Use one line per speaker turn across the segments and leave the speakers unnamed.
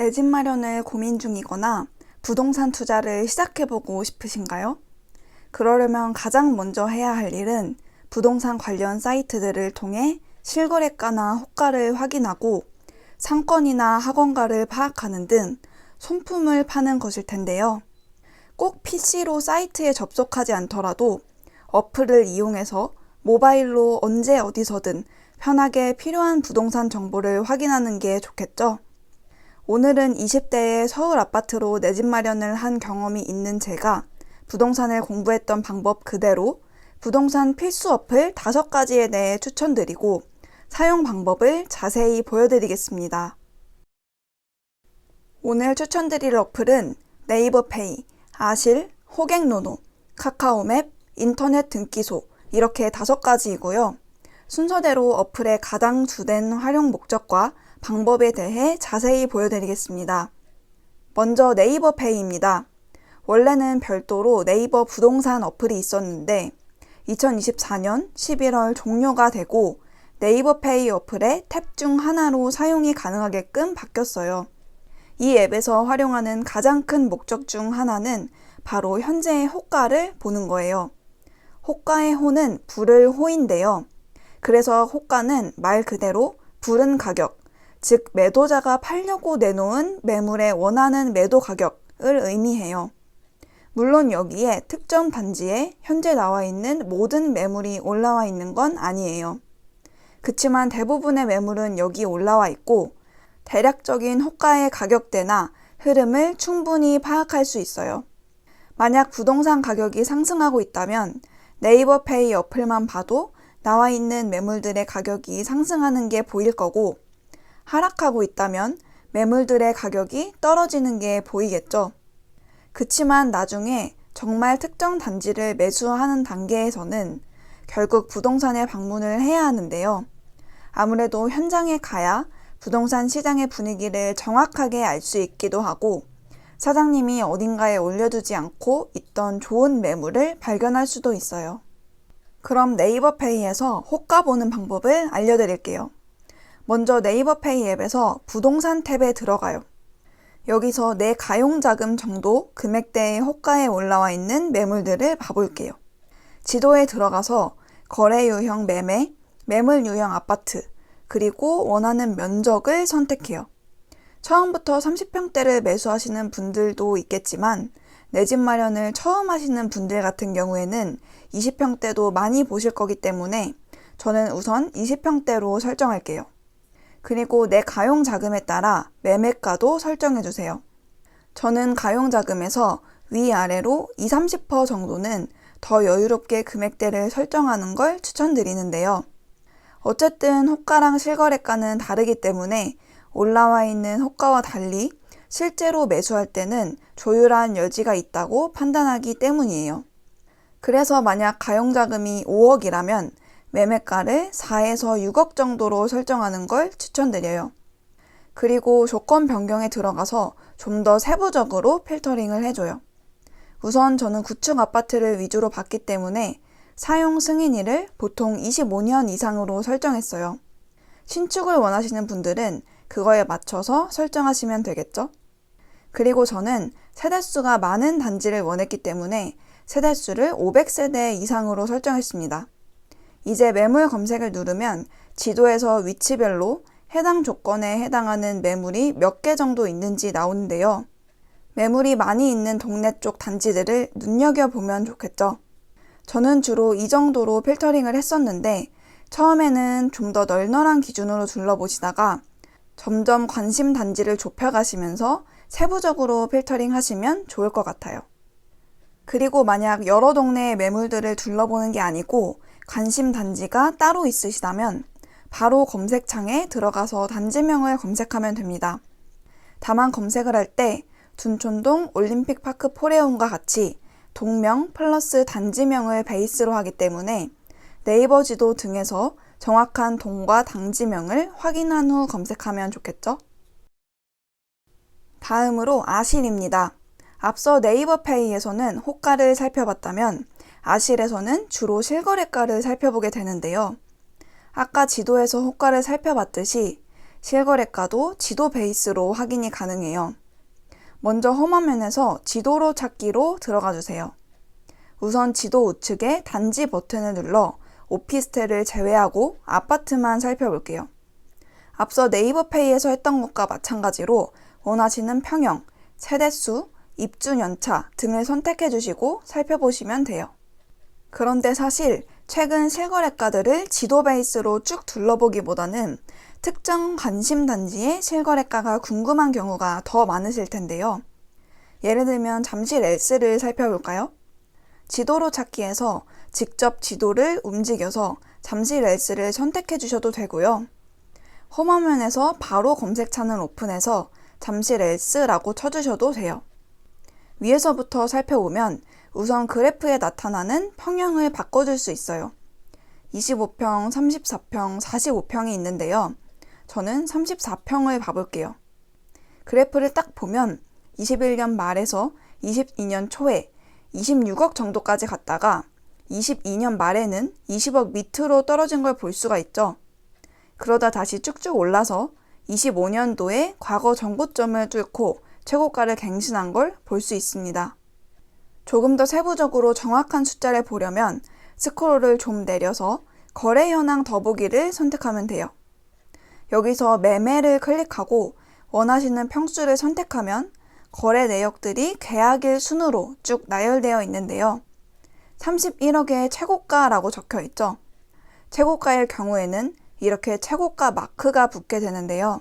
내 집 마련을 고민 중이거나 부동산 투자를 시작해보고 싶으신가요? 그러려면 가장 먼저 해야 할 일은 부동산 관련 사이트들을 통해 실거래가나 호가를 확인하고 상권이나 학원가를 파악하는 등 손품을 파는 것일 텐데요. 꼭 PC로 사이트에 접속하지 않더라도 어플을 이용해서 모바일로 언제 어디서든 편하게 필요한 부동산 정보를 확인하는 게 좋겠죠? 오늘은 20대의 서울 아파트로 내 집 마련을 한 경험이 있는 제가 부동산을 공부했던 방법 그대로 부동산 필수 어플 5가지에 대해 추천드리고 사용 방법을 자세히 보여드리겠습니다. 오늘 추천드릴 어플은 네이버페이, 아실, 호갱노노, 카카오맵, 인터넷 등기소 이렇게 5가지이고요. 순서대로 어플의 가장 주된 활용 목적과 방법에 대해 자세히 보여드리겠습니다. 먼저 네이버페이입니다. 원래는 별도로 네이버 부동산 어플이 있었는데 2024년 11월 종료가 되고 네이버페이 어플의 탭 중 하나로 사용이 가능하게끔 바뀌었어요. 이 앱에서 활용하는 가장 큰 목적 중 하나는 바로 현재의 호가를 보는 거예요. 호가의 호는 부를 호인데요. 그래서 호가는 말 그대로 부른 가격, 즉 매도자가 팔려고 내놓은 매물의 원하는 매도 가격을 의미해요. 물론 여기에 특정 단지에 현재 나와 있는 모든 매물이 올라와 있는 건 아니에요. 그치만 대부분의 매물은 여기 올라와 있고 대략적인 호가의 가격대나 흐름을 충분히 파악할 수 있어요. 만약 부동산 가격이 상승하고 있다면 네이버페이 어플만 봐도 나와 있는 매물들의 가격이 상승하는 게 보일 거고 하락하고 있다면 매물들의 가격이 떨어지는 게 보이겠죠. 그치만 나중에 정말 특정 단지를 매수하는 단계에서는 결국 부동산에 방문을 해야 하는데요. 아무래도 현장에 가야 부동산 시장의 분위기를 정확하게 알 수 있기도 하고 사장님이 어딘가에 올려두지 않고 있던 좋은 매물을 발견할 수도 있어요. 그럼 네이버페이에서 호가 보는 방법을 알려드릴게요. 먼저 네이버페이 앱에서 부동산 탭에 들어가요. 여기서 내 가용자금 정도 금액대의 호가에 올라와 있는 매물들을 봐볼게요. 지도에 들어가서 거래 유형 매매, 매물 유형 아파트, 그리고 원하는 면적을 선택해요. 처음부터 30평대를 매수하시는 분들도 있겠지만 내 집 마련을 처음 하시는 분들 같은 경우에는 20평대도 많이 보실 거기 때문에 저는 우선 20평대로 설정할게요. 그리고 내 가용 자금에 따라 매매가도 설정해 주세요. 저는 가용 자금에서 위아래로 20-30% 정도는 더 여유롭게 금액대를 설정하는 걸 추천드리는데요. 어쨌든 호가랑 실거래가는 다르기 때문에 올라와 있는 호가와 달리 실제로 매수할 때는 조율한 여지가 있다고 판단하기 때문이에요. 그래서 만약 가용자금이 5억이라면 매매가를 4에서 6억 정도로 설정하는 걸 추천드려요. 그리고 조건 변경에 들어가서 좀 더 세부적으로 필터링을 해줘요. 우선 저는 구축 아파트를 위주로 봤기 때문에 사용 승인일을 보통 25년 이상으로 설정했어요. 신축을 원하시는 분들은 그거에 맞춰서 설정하시면 되겠죠? 그리고 저는 세대수가 많은 단지를 원했기 때문에 세대수를 500세대 이상으로 설정했습니다. 이제 매물 검색을 누르면 지도에서 위치별로 해당 조건에 해당하는 매물이 몇 개 정도 있는지 나오는데요. 매물이 많이 있는 동네 쪽 단지들을 눈여겨보면 좋겠죠. 저는 주로 이 정도로 필터링을 했었는데 처음에는 좀 더 널널한 기준으로 둘러보시다가 점점 관심 단지를 좁혀가시면서 세부적으로 필터링 하시면 좋을 것 같아요. 그리고 만약 여러 동네의 매물들을 둘러보는 게 아니고 관심 단지가 따로 있으시다면 바로 검색창에 들어가서 단지명을 검색하면 됩니다. 다만 검색을 할 때 둔촌동 올림픽파크 포레온과 같이 동명 플러스 단지명을 베이스로 하기 때문에 네이버 지도 등에서 정확한 동과 단지명을 확인한 후 검색하면 좋겠죠? 다음으로 아실입니다. 앞서 네이버페이에서는 호가를 살펴봤다면 아실에서는 주로 실거래가를 살펴보게 되는데요. 아까 지도에서 호가를 살펴봤듯이 실거래가도 지도 베이스로 확인이 가능해요. 먼저 홈화면에서 지도로 찾기로 들어가 주세요. 우선 지도 우측에 단지 버튼을 눌러 오피스텔을 제외하고 아파트만 살펴볼게요. 앞서 네이버페이에서 했던 것과 마찬가지로 원하시는 평형, 세대수, 입주 연차 등을 선택해 주시고 살펴보시면 돼요. 그런데 사실 최근 실거래가들을 지도 베이스로 쭉 둘러보기보다는 특정 관심 단지의 실거래가가 궁금한 경우가 더 많으실 텐데요. 예를 들면 잠실 S를 살펴볼까요? 지도로 찾기에서 직접 지도를 움직여서 잠실 S를 선택해 주셔도 되고요. 홈화면에서 바로 검색창을 오픈해서 잠실 S라고 쳐주셔도 돼요. 위에서부터 살펴보면 우선 그래프에 나타나는 평형을 바꿔줄 수 있어요. 25평, 34평, 45평이 있는데요. 저는 34평을 봐볼게요. 그래프를 딱 보면 21년 말에서 22년 초에 26억 정도까지 갔다가 22년 말에는 20억 밑으로 떨어진 걸 볼 수가 있죠. 그러다 다시 쭉쭉 올라서 25년도에 과거 정고점을 뚫고 최고가를 갱신한 걸 볼 수 있습니다. 조금 더 세부적으로 정확한 숫자를 보려면 스크롤을 좀 내려서 거래 현황 더보기를 선택하면 돼요. 여기서 매매를 클릭하고 원하시는 평수를 선택하면 거래 내역들이 계약일 순으로 쭉 나열되어 있는데요. 31억의 최고가라고 적혀 있죠. 최고가일 경우에는 이렇게 최고가 마크가 붙게 되는데요.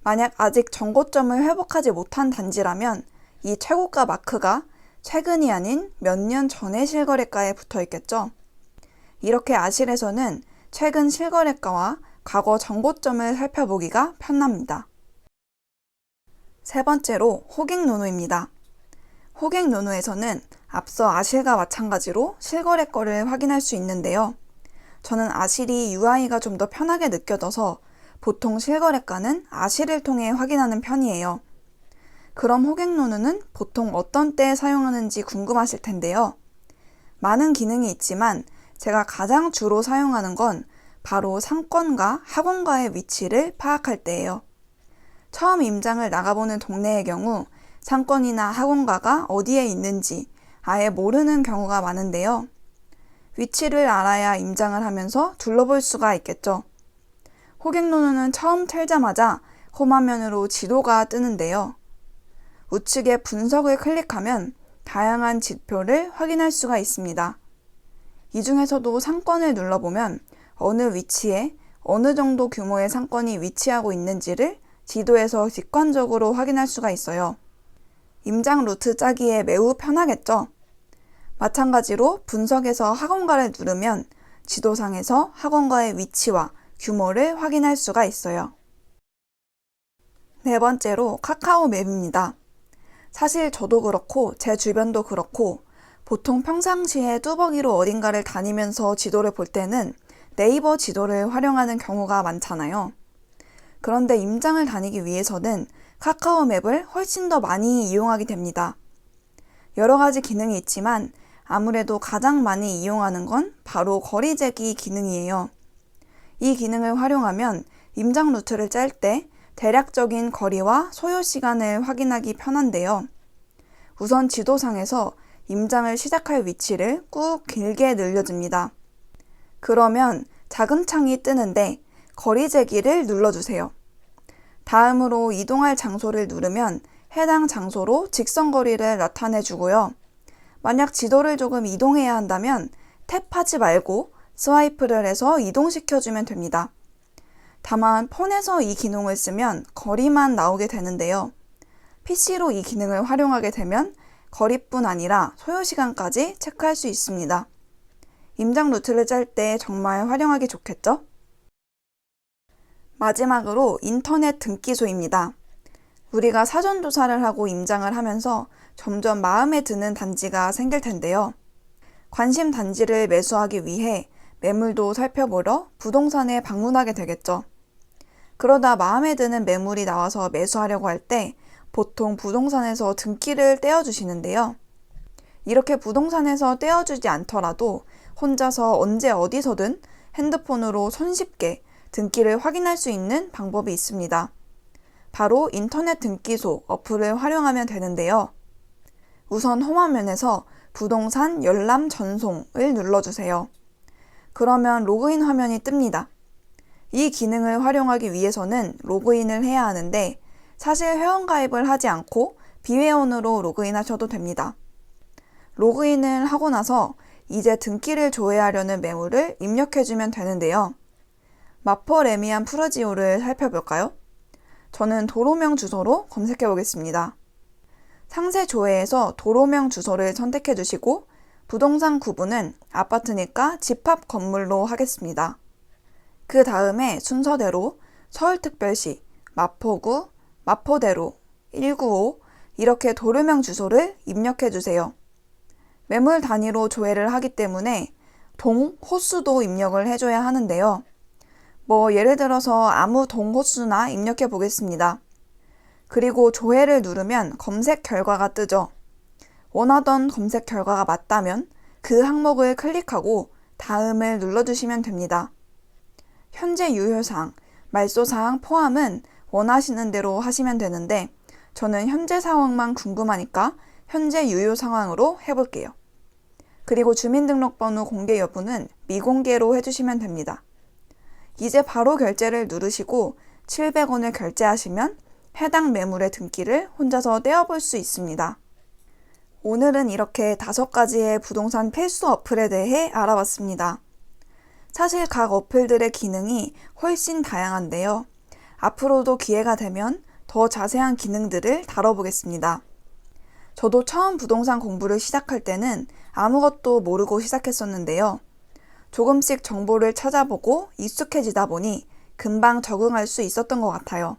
만약 아직 정고점을 회복하지 못한 단지라면 이 최고가 마크가 최근이 아닌 몇 년 전의 실거래가에 붙어 있겠죠. 이렇게 아실에서는 최근 실거래가와 과거 정고점을 살펴보기가 편합니다. 세 번째로 호갱노노입니다. 호갱노노에서는 앞서 아실과 마찬가지로 실거래가를 확인할 수 있는데요. 저는 아실이 UI가 좀 더 편하게 느껴져서 보통 실거래가는 아실을 통해 확인하는 편이에요. 그럼 호갱노노는 보통 어떤 때에 사용하는지 궁금하실 텐데요. 많은 기능이 있지만 제가 가장 주로 사용하는 건 바로 상권과 학원가의 위치를 파악할 때예요. 처음 임장을 나가보는 동네의 경우 상권이나 학원가가 어디에 있는지 아예 모르는 경우가 많은데요. 위치를 알아야 임장을 하면서 둘러볼 수가 있겠죠. 호갱노노는 처음 틀자마자 홈화면으로 지도가 뜨는데요. 우측에 분석을 클릭하면 다양한 지표를 확인할 수가 있습니다. 이 중에서도 상권을 눌러보면 어느 위치에 어느 정도 규모의 상권이 위치하고 있는지를 지도에서 직관적으로 확인할 수가 있어요. 임장 루트 짜기에 매우 편하겠죠? 마찬가지로 분석에서 학원가를 누르면 지도상에서 학원가의 위치와 규모를 확인할 수가 있어요. 네 번째로 카카오 맵입니다. 사실 저도 그렇고 제 주변도 그렇고 보통 평상시에 뚜벅이로 어딘가를 다니면서 지도를 볼 때는 네이버 지도를 활용하는 경우가 많잖아요. 그런데 임장을 다니기 위해서는 카카오 맵을 훨씬 더 많이 이용하게 됩니다. 여러 가지 기능이 있지만 아무래도 가장 많이 이용하는 건 바로 거리 재기 기능이에요. 이 기능을 활용하면 임장 루트를 짤 때 대략적인 거리와 소요 시간을 확인하기 편한데요. 우선 지도상에서 임장을 시작할 위치를 꾹 길게 늘려줍니다. 그러면 작은 창이 뜨는데 거리 재기를 눌러주세요. 다음으로 이동할 장소를 누르면 해당 장소로 직선거리를 나타내주고요. 만약 지도를 조금 이동해야 한다면 탭하지 말고 스와이프를 해서 이동시켜주면 됩니다. 다만 폰에서 이 기능을 쓰면 거리만 나오게 되는데요. PC로 이 기능을 활용하게 되면 거리뿐 아니라 소요시간까지 체크할 수 있습니다. 임장 루트를 짤 때 정말 활용하기 좋겠죠? 마지막으로 인터넷 등기소입니다. 우리가 사전조사를 하고 임장을 하면서 점점 마음에 드는 단지가 생길 텐데요. 관심 단지를 매수하기 위해 매물도 살펴보러 부동산에 방문하게 되겠죠. 그러다 마음에 드는 매물이 나와서 매수하려고 할 때 보통 부동산에서 등기를 떼어주시는데요. 이렇게 부동산에서 떼어주지 않더라도 혼자서 언제 어디서든 핸드폰으로 손쉽게 등기를 확인할 수 있는 방법이 있습니다. 바로 인터넷 등기소 어플을 활용하면 되는데요. 우선 홈화면에서 부동산 열람 전송을 눌러주세요. 그러면 로그인 화면이 뜹니다. 이 기능을 활용하기 위해서는 로그인을 해야 하는데 사실 회원가입을 하지 않고 비회원으로 로그인하셔도 됩니다. 로그인을 하고 나서 이제 등기를 조회하려는 매물을 입력해주면 되는데요. 마포 레미안 푸르지오를 살펴볼까요? 저는 도로명 주소로 검색해 보겠습니다. 상세 조회에서 도로명 주소를 선택해 주시고 부동산 구분은 아파트니까 집합 건물로 하겠습니다. 그 다음에 순서대로 서울특별시, 마포구, 마포대로, 195 이렇게 도로명 주소를 입력해 주세요. 매물 단위로 조회를 하기 때문에 동, 호수도 입력을 해줘야 하는데요. 예를 들어서 아무 동 호수나 입력해 보겠습니다. 그리고 조회를 누르면 검색 결과가 뜨죠. 원하던 검색 결과가 맞다면 그 항목을 클릭하고 다음을 눌러주시면 됩니다. 현재 유효사항, 말소사항 포함은 원하시는 대로 하시면 되는데 저는 현재 상황만 궁금하니까 현재 유효 상황으로 해볼게요. 그리고 주민등록번호 공개 여부는 미공개로 해주시면 됩니다. 이제 바로 결제를 누르시고 700원을 결제하시면 해당 매물의 등기를 혼자서 떼어볼 수 있습니다. 오늘은 이렇게 5가지의 부동산 필수 어플에 대해 알아봤습니다. 사실 각 어플들의 기능이 훨씬 다양한데요. 앞으로도 기회가 되면 더 자세한 기능들을 다뤄보겠습니다. 저도 처음 부동산 공부를 시작할 때는 아무것도 모르고 시작했었는데요. 조금씩 정보를 찾아보고 익숙해지다 보니 금방 적응할 수 있었던 것 같아요.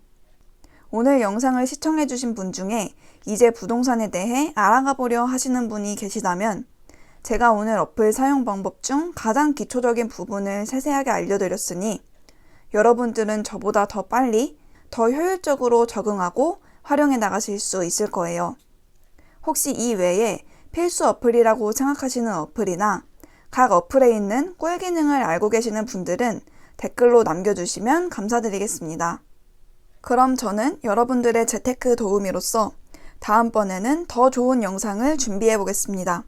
오늘 영상을 시청해주신 분 중에 이제 부동산에 대해 알아가 보려 하시는 분이 계시다면 제가 오늘 어플 사용 방법 중 가장 기초적인 부분을 세세하게 알려드렸으니 여러분들은 저보다 더 빨리, 더 효율적으로 적응하고 활용해 나가실 수 있을 거예요. 혹시 이 외에 필수 어플이라고 생각하시는 어플이나 각 어플에 있는 꿀 기능을 알고 계시는 분들은 댓글로 남겨주시면 감사드리겠습니다. 그럼 저는 여러분들의 재테크 도우미로서 다음번에는 더 좋은 영상을 준비해 보겠습니다.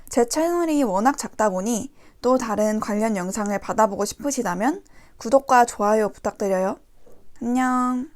제 채널이 워낙 작다 보니 또 다른 관련 영상을 받아보고 싶으시다면 구독과 좋아요 부탁드려요. 안녕.